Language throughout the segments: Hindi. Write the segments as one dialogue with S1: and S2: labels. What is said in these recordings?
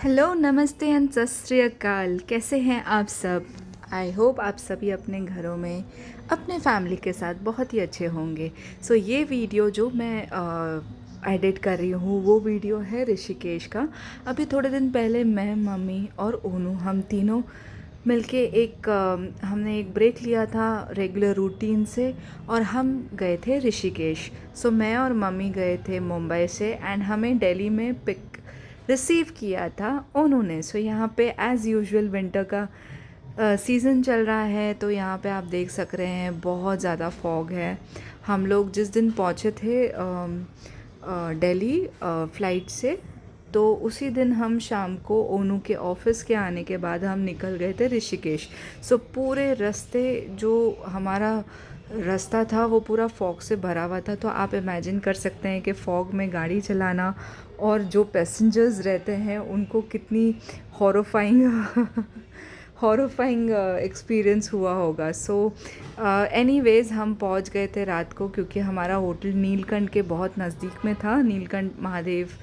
S1: हेलो, नमस्ते एंड सत श्री अकाल। कैसे हैं आप सब? आई होप आप सभी अपने घरों में अपने फैमिली के साथ बहुत ही अच्छे होंगे। ये वीडियो जो मैं एडिट कर रही हूँ वो वीडियो है ऋषिकेश का। अभी थोड़े दिन पहले मैं, मम्मी और ओनू हम तीनों मिलके हमने एक ब्रेक लिया था रेगुलर रूटीन से और हम गए थे ऋषिकेश। मैं और मम्मी गए थे मुंबई से एंड हमें दिल्ली में पिक रिसीव किया था उन्होंने। यहाँ पे एज़ यूजुअल विंटर का सीज़न चल रहा है, तो यहाँ पे आप देख सक रहे हैं बहुत ज़्यादा फॉग है। हम लोग जिस दिन पहुँचे थे दिल्ली फ़्लाइट से, तो उसी दिन हम शाम को ओनू के ऑफिस के आने के बाद हम निकल गए थे ऋषिकेश। पूरे रास्ते जो हमारा रास्ता था वो पूरा फॉग से भरा हुआ था। तो आप इमेजिन कर सकते हैं कि फ़ॉग में गाड़ी चलाना और जो पैसेंजर्स रहते हैं उनको कितनी हॉरिफाइंग हॉरिफाइंग एक्सपीरियंस हुआ होगा। एनीवेज़ हम पहुंच गए थे रात को, क्योंकि हमारा होटल नीलकंठ के बहुत नज़दीक में था, नीलकंठ महादेव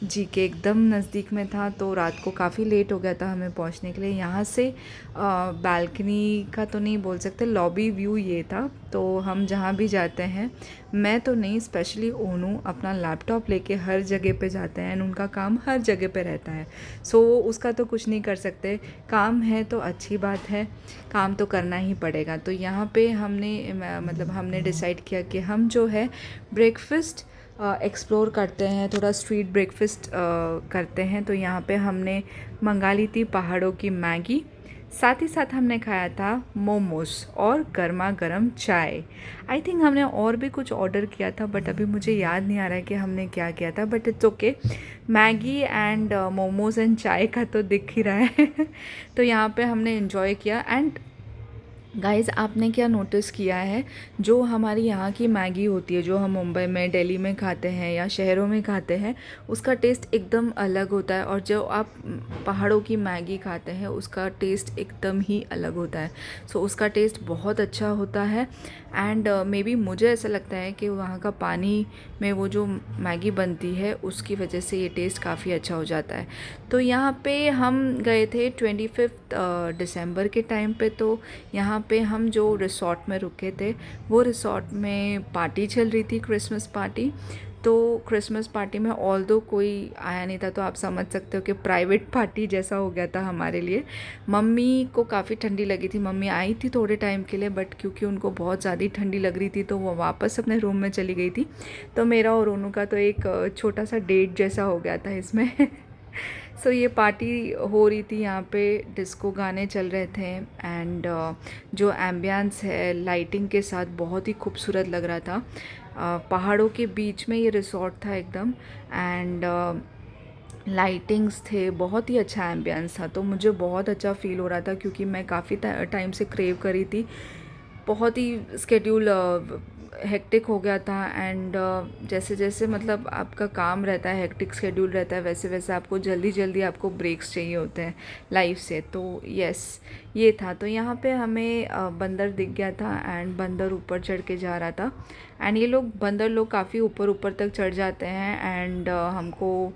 S1: जी के एकदम नज़दीक में था। तो रात को काफ़ी लेट हो गया था हमें पहुंचने के लिए। यहाँ से बालकनी का तो नहीं बोल सकते, लॉबी व्यू ये था। तो हम जहाँ भी जाते हैं, मैं तो नहीं, स्पेशली ओनू अपना लैपटॉप लेके हर जगह पे जाते हैं एंड उनका काम हर जगह पे रहता है। उसका तो कुछ नहीं कर सकते, काम है तो अच्छी बात है, काम तो करना ही पड़ेगा। तो यहाँ पे हमने डिसाइड किया कि हम जो है ब्रेकफास्ट एक्सप्लोर करते हैं, थोड़ा स्ट्रीट ब्रेकफास्ट करते हैं। तो यहाँ पे हमने मंगा ली थी पहाड़ों की मैगी, साथ ही साथ हमने खाया था मोमोज और गर्मा गर्म चाय। आई थिंक हमने और भी कुछ ऑर्डर किया था, बट अभी मुझे याद नहीं आ रहा है कि हमने क्या किया था, but it's okay. Maggi and momos and चाय का तो दिख ही रहा है तो यहाँ पे हमने इन्जॉय किया। एंड गाइज़, आपने क्या नोटिस किया है, जो हमारी यहाँ की मैगी होती है, जो हम मुंबई में, दिल्ली में खाते हैं या शहरों में खाते हैं, उसका टेस्ट एकदम अलग होता है। और जो आप पहाड़ों की मैगी खाते हैं उसका टेस्ट एकदम ही अलग होता है। उसका टेस्ट बहुत अच्छा होता है। एंड मे बी मुझे ऐसा लगता है कि वहाँ का पानी में वो जो मैगी बनती है उसकी वजह से ये टेस्ट काफ़ी अच्छा हो जाता है। तो यहाँ पे हम गए थे 25 दिसंबर के टाइम पे। तो यहाँ पे हम जो रिसोर्ट में रुके थे, वो रिसोर्ट में पार्टी चल रही थी, क्रिसमस पार्टी। तो क्रिसमस पार्टी में ऑल्दो कोई आया नहीं था, तो आप समझ सकते हो कि प्राइवेट पार्टी जैसा हो गया था हमारे लिए। मम्मी को काफ़ी ठंडी लगी थी, मम्मी आई थी थोड़े टाइम के लिए, बट क्योंकि उनको बहुत ज़्यादा ठंडी लग रही थी तो वो वापस अपने रूम में चली गई थी। तो मेरा और ओनू का तो एक छोटा सा डेट जैसा हो गया था इसमें ये पार्टी हो रही थी, यहाँ पे डिस्को गाने चल रहे थे एंड जो एम्बियंस है लाइटिंग के साथ बहुत ही खूबसूरत लग रहा था। पहाड़ों के बीच में ये रिसोर्ट था एकदम, एंड लाइटिंग्स थे, बहुत ही अच्छा एम्बियंस था। तो मुझे बहुत अच्छा फ़ील हो रहा था, क्योंकि मैं काफ़ी टाइम से क्रेव करी थी। बहुत ही स्केड्यूल हेक्टिक हो गया था एंड जैसे जैसे मतलब आपका काम रहता है, हेक्टिक स्केड्यूल रहता है, वैसे वैसे आपको जल्दी जल्दी आपको ब्रेक्स चाहिए होते हैं लाइफ से। तो यस, ये था। तो यहाँ पे हमें बंदर दिख गया था एंड बंदर ऊपर चढ़ के जा रहा था। एंड ये लोग बंदर लोग काफ़ी ऊपर ऊपर तक चढ़ जाते हैं एंड हमको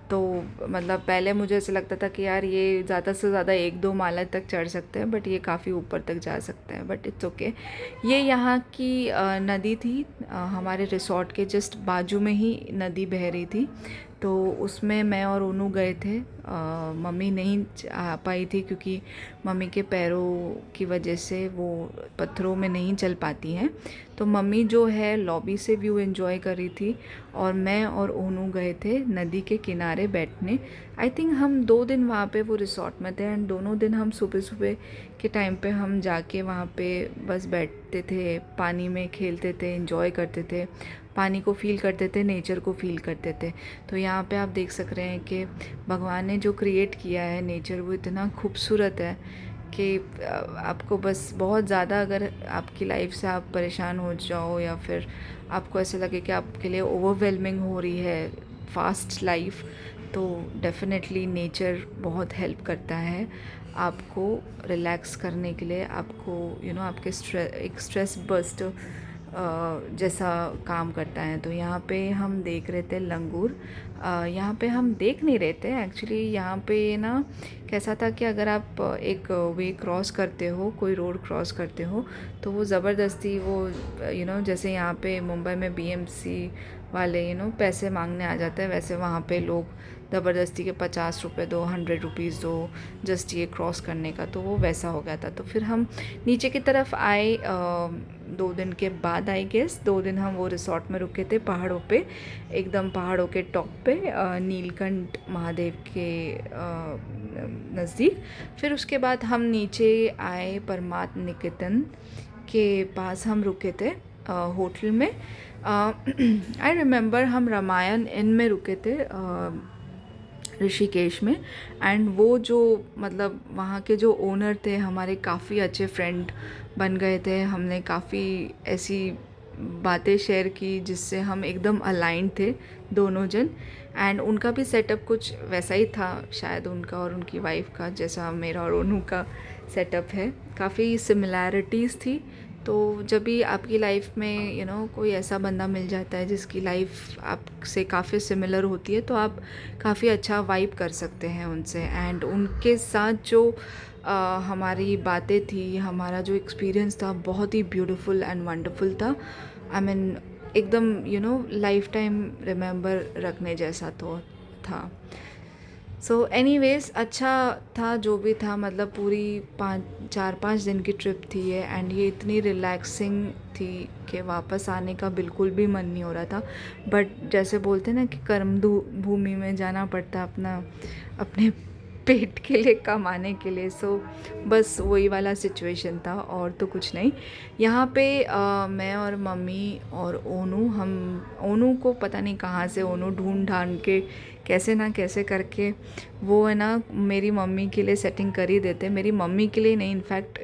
S1: तो मतलब पहले मुझे ऐसा लगता था कि यार ये ज़्यादा से ज़्यादा 1-2 माला तक चढ़ सकते हैं, बट ये काफ़ी ऊपर तक जा सकते हैं, बट इट्स ओके। ये यहाँ की नदी थी, हमारे रिसोर्ट के जस्ट बाजू में ही नदी बह रही थी। तो उसमें मैं और ओनू गए थे। मम्मी नहीं आ पाई थी, क्योंकि मम्मी के पैरों की वजह से वो पत्थरों में नहीं चल पाती हैं। तो मम्मी जो है लॉबी से व्यू एंजॉय कर रही थी और मैं और ओनू गए थे नदी के किनारे बैठने। आई थिंक हम 2 दिन वहाँ पे वो रिसोर्ट में थे एंड दोनों दिन हम सुबह सुबह के टाइम पे हम जाके वहाँ पे बस बैठते थे, पानी में खेलते थे, एंजॉय करते थे, पानी को फ़ील करते थे, नेचर को फ़ील करते थे। तो यहाँ पे आप देख सक रहे हैं कि भगवान ने जो क्रिएट किया है नेचर, वो इतना खूबसूरत है कि आपको बस बहुत ज़्यादा, अगर आपकी लाइफ से आप परेशान हो जाओ या फिर आपको ऐसे लगे कि आपके लिए ओवरवेलमिंग हो रही है फास्ट लाइफ, तो डेफिनेटली नेचर बहुत हेल्प करता है आपको रिलैक्स करने के लिए, आपको आपके एक स्ट्रेस बस्ट जैसा काम करता है। तो यहाँ पे हम देख रहे थे लंगूर। यहाँ पे हम देख नहीं रहे थे एक्चुअली। यहाँ पे ना कैसा था कि अगर आप एक वे क्रॉस करते हो, कोई रोड क्रॉस करते हो, तो वो ज़बरदस्ती वो जैसे यहाँ पे मुंबई में बीएमसी वाले पैसे मांगने आ जाते हैं, वैसे वहाँ पे लोग ज़बरदस्ती के 50 रुपये दो, 100 रुपीज़ दो जस्ट ये क्रॉस करने का। तो वो वैसा हो गया था। तो फिर हम नीचे की तरफ आए 2 दिन के बाद। आई गेस 2 दिन हम वो रिसोर्ट में रुके थे पहाड़ों पे, एकदम पहाड़ों के टॉप पे, नीलकंठ महादेव के नज़दीक। फिर उसके बाद हम नीचे आए परमात्म निकेतन के पास हम रुके थे होटल में। आई रिमेंबर हम रामायण इन में रुके थे ऋषिकेश में। एंड वो जो मतलब वहाँ के जो ओनर थे हमारे काफ़ी अच्छे फ्रेंड बन गए थे। हमने काफ़ी ऐसी बातें शेयर की जिससे हम एकदम अलाइंड थे दोनों जन। एंड उनका भी सेटअप कुछ वैसा ही था शायद, उनका और उनकी वाइफ का जैसा मेरा और ओनू का सेटअप है, काफ़ी सिमिलैरिटीज़ थी। तो जब भी आपकी लाइफ में कोई ऐसा बंदा मिल जाता है जिसकी लाइफ आपसे काफ़ी सिमिलर होती है, तो आप काफ़ी अच्छा वाइब कर सकते हैं उनसे। एंड उनके साथ जो हमारी बातें थी, हमारा जो एक्सपीरियंस था, बहुत ही ब्यूटीफुल एंड वंडरफुल था। आई मीन एकदम लाइफ टाइम रिमेंबर रखने जैसा तो था। सो एनीवेज़ अच्छा था जो भी था, मतलब पूरी 4-5 दिन की ट्रिप थी ये। एंड ये इतनी रिलैक्सिंग थी कि वापस आने का बिल्कुल भी मन नहीं हो रहा था। बट जैसे बोलते हैं ना कि कर्म भूमि में जाना पड़ता अपने पेट के लिए, कमाने के लिए। सो बस वही वाला सिचुएशन था और तो कुछ नहीं। यहाँ पे मैं और मम्मी और ओनू को पता नहीं कहाँ से ओनू ढूंढ ढांढ के कैसे ना कैसे करके वो है ना मेरी मम्मी के लिए सेटिंग कर ही देते। मेरी मम्मी के लिए नहीं, इनफैक्ट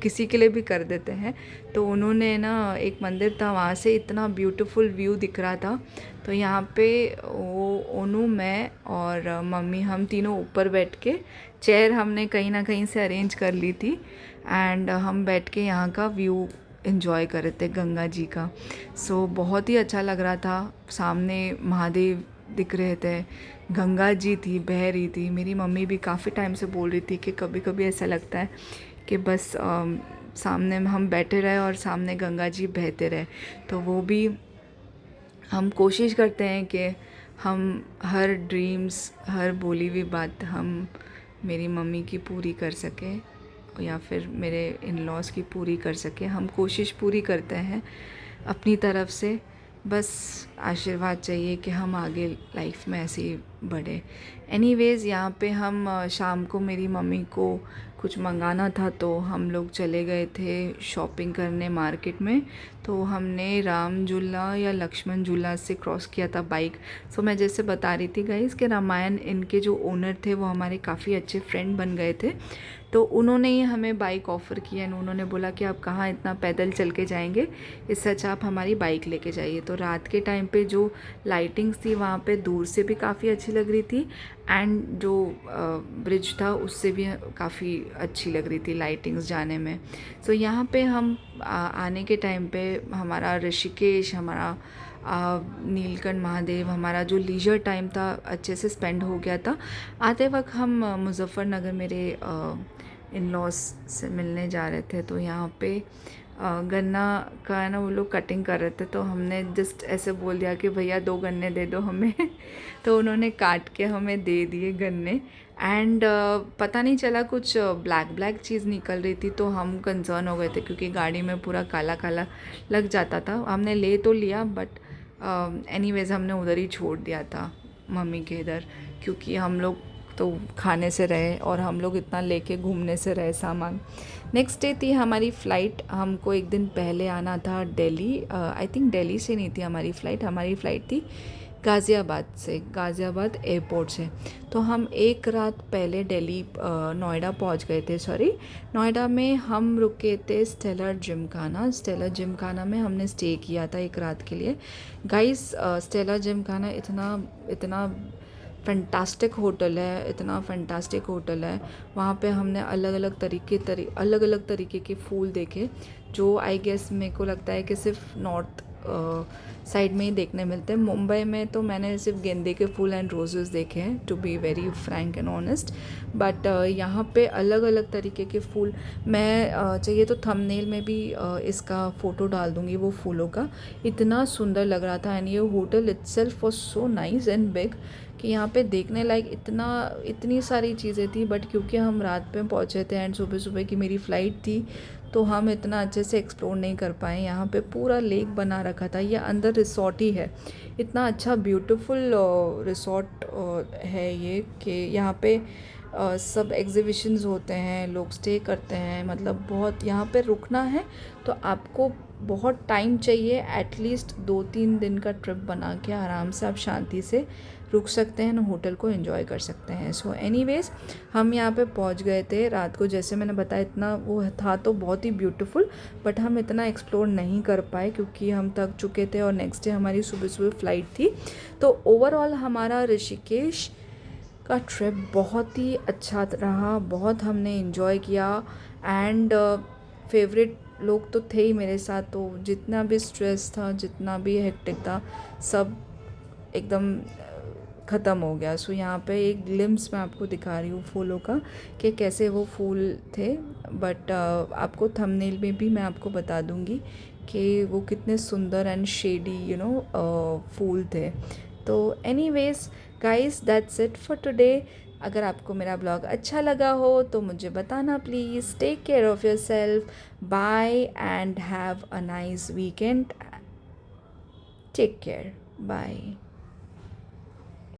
S1: किसी के लिए भी कर देते हैं। तो उन्होंने ना एक मंदिर था, वहाँ से इतना ब्यूटीफुल व्यू दिख रहा था। तो यहाँ पे वो ओनू, मैं और मम्मी, हम तीनों ऊपर बैठ के, चेयर हमने कहीं ना कहीं से अरेंज कर ली थी। एंड हम बैठ के यहाँ का व्यू इन्जॉय कर रहे थे गंगा जी का। सो बहुत ही अच्छा लग रहा था। सामने महादेव दिख रहे थे, गंगा जी थी बह रही थी। मेरी मम्मी भी काफ़ी टाइम से बोल रही थी कि कभी कभी ऐसा लगता है कि बस सामने में हम बैठे रहे और सामने गंगा जी बहते रहे। तो वो भी हम कोशिश करते हैं कि हम हर ड्रीम्स, हर बोली हुई बात हम मेरी मम्मी की पूरी कर सकें या फिर मेरे इन लॉज की पूरी कर सकें। हम कोशिश पूरी करते हैं अपनी तरफ से। बस आशीर्वाद चाहिए कि हम आगे लाइफ में ऐसे ही बढ़े। एनीवेज़ यहाँ पे हम शाम को मेरी मम्मी को कुछ मंगाना था तो हम लोग चले गए थे शॉपिंग करने मार्केट में। तो हमने राम झूला या लक्ष्मण झूला से क्रॉस किया था बाइक। सो मैं जैसे बता रही थी गाइस कि रामायण इनके जो ओनर थे वो हमारे काफ़ी अच्छे फ्रेंड बन गए थे। तो उन्होंने ही हमें बाइक ऑफ़र किया एंड उन्होंने बोला कि आप कहाँ इतना पैदल चल के जाएंगे, इससे अच्छा आप हमारी बाइक लेके जाइए। तो रात के टाइम पे जो लाइटिंग्स थी वहाँ पे दूर से भी काफ़ी अच्छी लग रही थी एंड जो ब्रिज था उससे भी काफ़ी अच्छी लग रही थी लाइटिंग्स जाने में। सो यहाँ पे हम आने के टाइम पे हमारा ऋषिकेश, हमारा नीलकंठ महादेव, हमारा जो लीजर टाइम था अच्छे से स्पेंड हो गया था। आते वक्त हम मुजफ्फरनगर मेरे इन लॉज से मिलने जा रहे थे। तो यहाँ पे गन्ना का है ना वो लोग कटिंग कर रहे थे। तो हमने जस्ट ऐसे बोल दिया कि भैया 2 गन्ने दे दो हमें तो उन्होंने काट के हमें दे दिए गन्ने। एंड पता नहीं चला कुछ ब्लैक चीज़ निकल रही थी। तो हम कंसर्न हो गए थे क्योंकि गाड़ी में पूरा काला काला लग जाता था। हमने ले तो लिया बट एनीवेज़ हमने उधर ही छोड़ दिया था मम्मी के इधर, क्योंकि हम लोग तो खाने से रहे और हम लोग इतना लेके घूमने से रहे सामान। नेक्स्ट डे थी हमारी फ़्लाइट। हमको एक दिन पहले आना था दिल्ली। आई थिंक दिल्ली से नहीं थी हमारी फ़्लाइट थी गाज़ियाबाद से, गाज़ियाबाद एयरपोर्ट से। तो हम एक रात पहले दिल्ली नोएडा पहुंच गए थे। नोएडा में हम रुके थे स्टेला जिमखाना में हमने स्टे किया था एक रात के लिए। गाइस स्टेला जिमखाना इतना फैंटास्टिक होटल है, इतना फैंटास्टिक होटल है। वहाँ पे हमने अलग अलग तरीके के फूल देखे, जो आई गेस मेरे को लगता है कि सिर्फ नॉर्थ साइड में ही देखने मिलते हैं। मुंबई में तो मैंने सिर्फ गेंदे के फूल एंड रोजेस देखे हैं, to be very frank and honest. But यहाँ पे अलग अलग तरीके के फूल, मैं चाहिए तो थंबनेल में भी इसका फ़ोटो डाल दूँगी वो फूलों का। इतना सुंदर लग रहा था। एंड ये hotel itself was so nice and big कि यहाँ पे देखने लायक इतनी सारी चीज़ें थी। बट क्योंकि हम रात में पहुँचे थे एंड सुबह सुबह की मेरी फ़्लाइट थी, तो हम इतना अच्छे से एक्सप्लोर नहीं कर पाए। यहाँ पे पूरा लेक बना रखा था, ये अंदर रिसॉर्ट ही है। इतना अच्छा ब्यूटीफुल रिसॉर्ट है ये, कि यहाँ पे सब एग्जीबिशंस होते हैं, लोग स्टे करते हैं। मतलब बहुत यहाँ पे रुकना है तो आपको बहुत टाइम चाहिए, एटलीस्ट 2-3 दिन का ट्रिप बना के आराम से आप शांति से रुक सकते हैं, होटल को एंजॉय कर सकते हैं। सो एनीवेज़ हम यहाँ पे पहुँच गए थे रात को, जैसे मैंने बताया इतना वो था तो बहुत ही ब्यूटीफुल, बट हम इतना एक्सप्लोर नहीं कर पाए क्योंकि हम थक चुके थे और नेक्स्ट डे हमारी सुबह सुबह फ़्लाइट थी। तो ओवरऑल हमारा ऋषिकेश का ट्रिप बहुत ही अच्छा रहा, बहुत हमने इन्जॉय किया। एंड फेवरेट लोग तो थे ही मेरे साथ, तो जितना भी स्ट्रेस था, जितना भी हेक्टिक था, सब एकदम ख़त्म हो गया। सो यहाँ पे एक ग्लिम्स मैं आपको दिखा रही हूँ फूलों का, कि कैसे वो फूल थे। बट आपको थंबनेल में भी मैं आपको बता दूँगी कि वो कितने सुंदर एंड शेडी फूल थे। तो anyways guys, that's it for today. अगर आपको मेरा ब्लॉग अच्छा लगा हो तो मुझे बताना please. Take care of yourself, bye and have a nice weekend. Take care, bye.